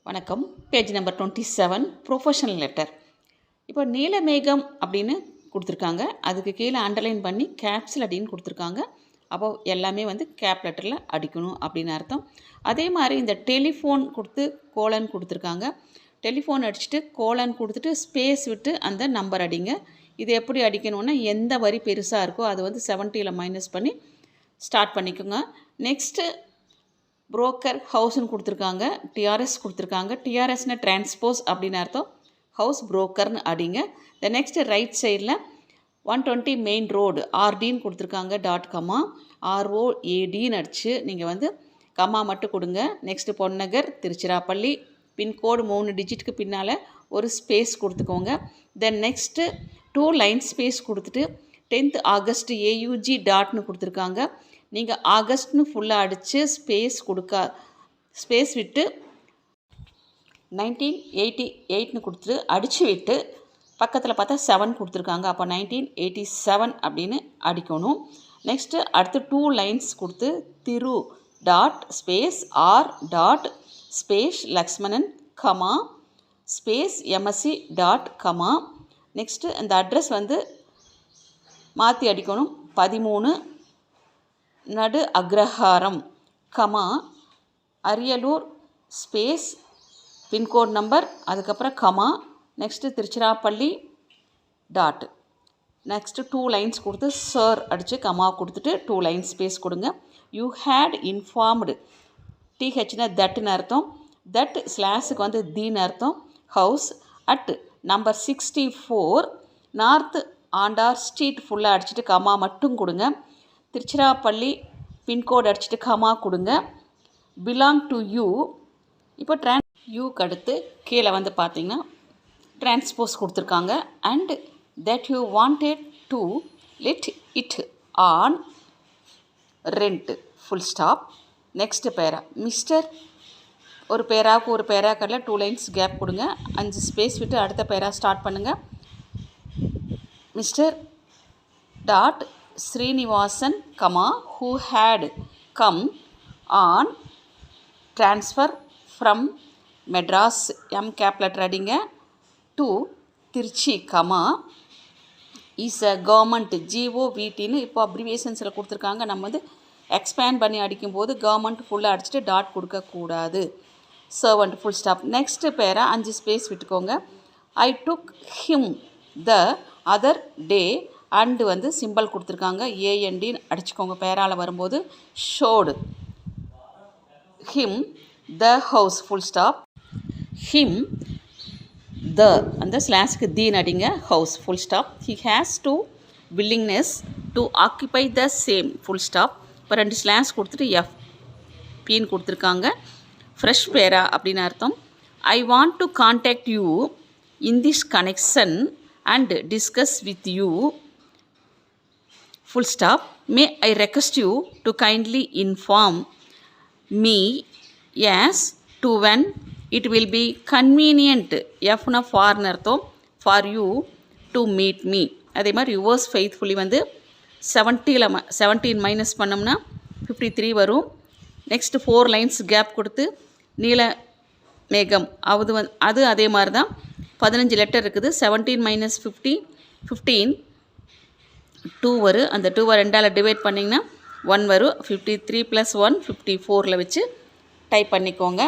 வணக்கம். Page number 27 professional letter. இப்போ நீலமேகம் அப்படின்னு கொடுத்துருக்காங்க. அதுக்கு கீழே அண்டர்லைன் பண்ணி கேப்ஸில் அப்படின்னு கொடுத்துருக்காங்க. அப்போ எல்லாமே கேப் லெட்டரில் அடிக்கணும் அப்படின்னு அர்த்தம். அதே மாதிரி இந்த டெலிஃபோன் கொடுத்து கோலன் கொடுத்துருக்காங்க. டெலிஃபோன் அடிச்சுட்டு கோலன் கொடுத்துட்டு ஸ்பேஸ் விட்டு அந்த நம்பர் அடிங்க. இது எப்படி அடிக்கணும்னா எந்த வரி பெருசாக இருக்கோ அது 70ல் மைனஸ் பண்ணி ஸ்டார்ட் பண்ணிக்கோங்க. நெக்ஸ்ட்டு புரோக்கர் ஹவுஸ்னு கொடுத்துருக்காங்க. டிஆர்எஸ் கொடுத்துருக்காங்க. டிஆர்எஸ்னு டிரான்ஸ்போஸ் அப்படின்னு அர்த்தம். ஹவுஸ் புரோக்கர்னு அடிங்க. த நெக்ஸ்ட் ரைட் சைடில் 120 மெயின் ரோடு ஆர்டின்னு கொடுத்துருக்காங்க. டாட் கமா ROADன்னு அடிச்சு நீங்கள் கமா மட்டும் கொடுங்க. நெக்ஸ்ட்டு பொன்னகர் திருச்சிராப்பள்ளி பின்கோடு 3 டிஜிட்டுக்கு பின்னால் ஒரு ஸ்பேஸ் கொடுத்துக்கோங்க. தென் நெக்ஸ்ட்டு 2 லைன் ஸ்பேஸ் கொடுத்துட்டு 10th ஆகஸ்ட் AUG டாட்னு கொடுத்துருக்காங்க. நீங்கள் ஆகஸ்ட்னு ஃபுல்லாக அடித்து ஸ்பேஸ் விட்டு 1988ன்னு கொடுத்துட்டு அடித்து விட்டு பக்கத்தில் பார்த்தா 7 கொடுத்துருக்காங்க. அப்போ 1987 அப்படின்னு அடிக்கணும். நெக்ஸ்ட்டு அடுத்து 2 லைன்ஸ் கொடுத்து Thiru dot space R dot space Lakshmanan comma space MSc dot comma. Next அந்த அட்ரஸ் மாற்றி அடிக்கணும். 13 நடு அக்ரஹாரம் comma Ariyalur space pincode number அதுக்கப்புறம் comma next Tiruchirappalli dot. Next 2 lines கொடுத்து சார் அடித்து கமா கொடுத்துட்டு 2 லைன்ஸ் ஸ்பேஸ் கொடுங்க. யூ ஹேட் இன்ஃபார்ம்டு THனா தட்டுன்னு அர்த்தம். தட் ஸ்லாஸுக்கு தீன்னு அர்த்தம். House at number 64 north Andar street ஃபுல்லாக அடிச்சுட்டு கமா மட்டும் கொடுங்க. திருச்சிராப்பள்ளி பின்கோடு அடிச்சுட்டு கமா கொடுங்க. Belong to you. இப்போ யூக்கு அடுத்து கீழே பார்த்தீங்கன்னா டிரான்ஸ்போஸ் கொடுத்துருக்காங்க. And that you wanted to let it on rent full stop. Next பேரா மிஸ்டர் ஒரு பேராவுக்கு ஒரு பேராக்கரில் 2 லைன்ஸ் கேப் கொடுங்க. 5 ஸ்பேஸ் விட்டு அடுத்த பேரா ஸ்டார்ட் பண்ணுங்கள். Mister dot Srinivasan comma who had come on transfer from Madras M cap letter அடிங்க to Trichy comma is a government GOVTன்னு இப்போ அப்ரிவியேஷன்ஸில் கொடுத்துருக்காங்க. நம்ம எக்ஸ்பேண்ட் பண்ணி அடிக்கும்போது கவர்மெண்ட் ஃபுல்லாக அடிச்சுட்டு டாட் கொடுக்கக்கூடாது. Servant full stop. நெக்ஸ்ட்டு பேரா 5 ஸ்பேஸ் விட்டுக்கோங்க. I took him the other day and symbol கொடுத்துருக்காங்க. AND அடிச்சுக்கோங்க. பேரால் வரும்போது showed him the house full stop. Him the அந்த ஸ்லாஸ்க்கு தீன் அடிங்க. House full stop. He has to willingness to occupy the same full stop. இப்போ 2 ஸ்லாஸ் கொடுத்துட்டு FPன்னு கொடுத்துருக்காங்க. ஃப்ரெஷ் பேரா அப்படின்னு அர்த்தம். I want to contact you in this connection and discuss with you full stop. May I request you to kindly inform me as to when it will be convenient Fna for அர்த்தம் for you to meet me. அதே மாதிரி yours faithfully 17 minus பண்ணோம்னா 53 வரும். Next 4 lines gap கொடுத்து நீல மேகம் அது அதே மாதிரி தான் 15 லெட்டர் இருக்குது. 17 மைனஸ் 15 2 வரும். அந்த 2 2ஆல் டிவைட் பண்ணிங்கன்னா 1 வரும். 53 + 1 54ல் வச்சு டைப் பண்ணிக்கோங்க.